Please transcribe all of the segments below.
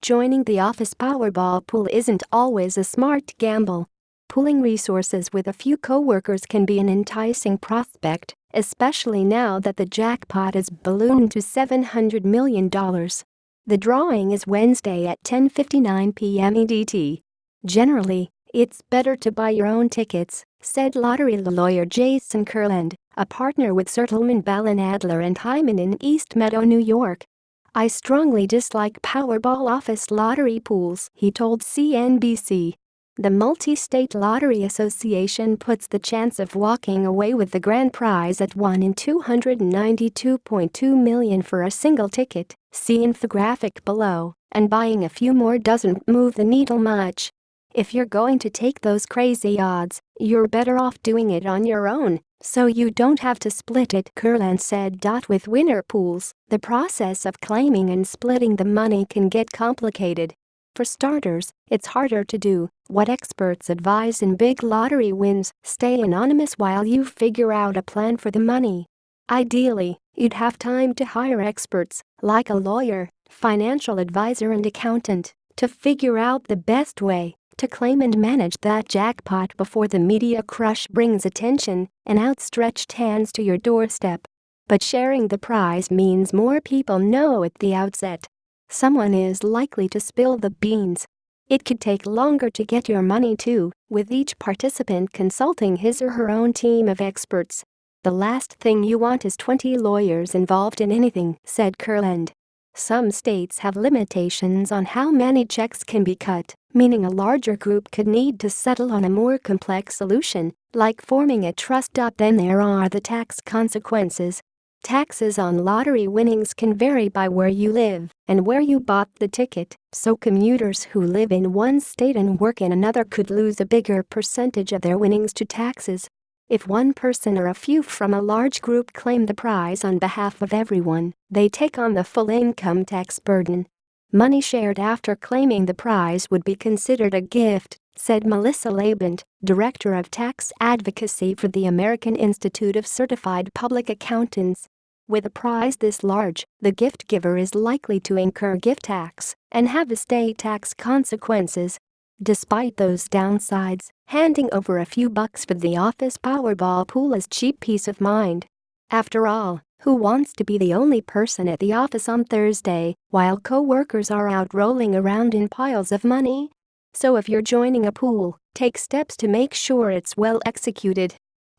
Joining the office Powerball pool isn't always a smart gamble. Pooling resources with a few coworkers can be an enticing prospect, especially now that the jackpot has ballooned to $700 million. The drawing is Wednesday at 10:59 p.m. EDT. Generally, it's better to buy your own tickets, said lottery lawyer Jason Kurland, a partner with Sertelman Ballin Adler and Hyman in East Meadow, New York. "I strongly dislike Powerball office lottery pools," he told CNBC. The Multi-State Lottery Association puts the chance of walking away with the grand prize at 1 in 292.2 million for a single ticket, see infographic below, and buying a few more doesn't move the needle much. If you're going to take those crazy odds, you're better off doing it on your own, so you don't have to split it, Kurland said. With winner pools, the process of claiming and splitting the money can get complicated. For starters, it's harder to do what experts advise in big lottery wins: stay anonymous while you figure out a plan for the money. Ideally, you'd have time to hire experts, like a lawyer, financial advisor and accountant, to figure out the best way to claim and manage that jackpot before the media crush brings attention and outstretched hands to your doorstep. But sharing the prize means more people know at the outset. Someone is likely to spill the beans. It could take longer to get your money too, with each participant consulting his or her own team of experts. "The last thing you want is 20 lawyers involved in anything," said Kurland. Some states have limitations on how many checks can be cut, meaning a larger group could need to settle on a more complex solution, like forming a trust. Then there are the tax consequences. Taxes on lottery winnings can vary by where you live and where you bought the ticket, so commuters who live in one state and work in another could lose a bigger percentage of their winnings to taxes. If one person or a few from a large group claim the prize on behalf of everyone, they take on the full income tax burden. Money shared after claiming the prize would be considered a gift, said Melissa Labant, director of tax advocacy for the American Institute of Certified Public Accountants. With a prize this large, the gift giver is likely to incur gift tax and have estate tax consequences. Despite those downsides, handing over a few bucks for the office Powerball pool is cheap peace of mind. After all, who wants to be the only person at the office on Thursday while co-workers are out rolling around in piles of money? So if you're joining a pool, take steps to make sure it's well executed.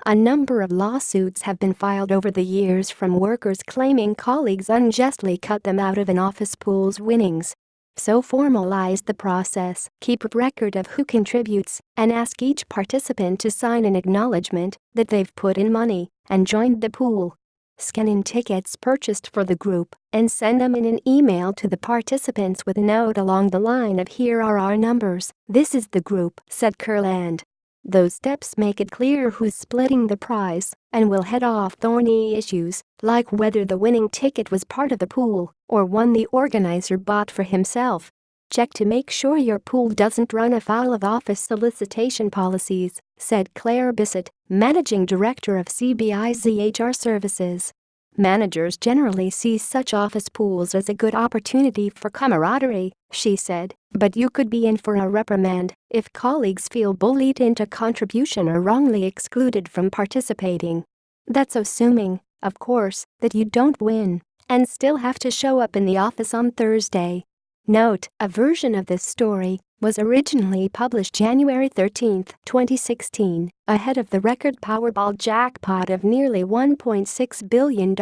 A number of lawsuits have been filed over the years from workers claiming colleagues unjustly cut them out of an office pool's winnings. So formalize the process, keep a record of who contributes, and ask each participant to sign an acknowledgement that they've put in money and joined the pool. Scan in tickets purchased for the group and send them in an email to the participants with a note along the line of "Here are our numbers, this is the group," said Kurland. Those steps make it clear who's splitting the prize and will head off thorny issues like whether the winning ticket was part of the pool or one the organizer bought for himself. Check to make sure your pool doesn't run afoul of office solicitation policies, said Claire Bissett, managing director of CBI's HR services. Managers generally see such office pools as a good opportunity for camaraderie, she said, but you could be in for a reprimand if colleagues feel bullied into contribution or wrongly excluded from participating. That's assuming, of course, that you don't win and still have to show up in the office on Thursday. Note: a version of this story was originally published January 13, 2016, ahead of the record Powerball jackpot of nearly $1.6 billion.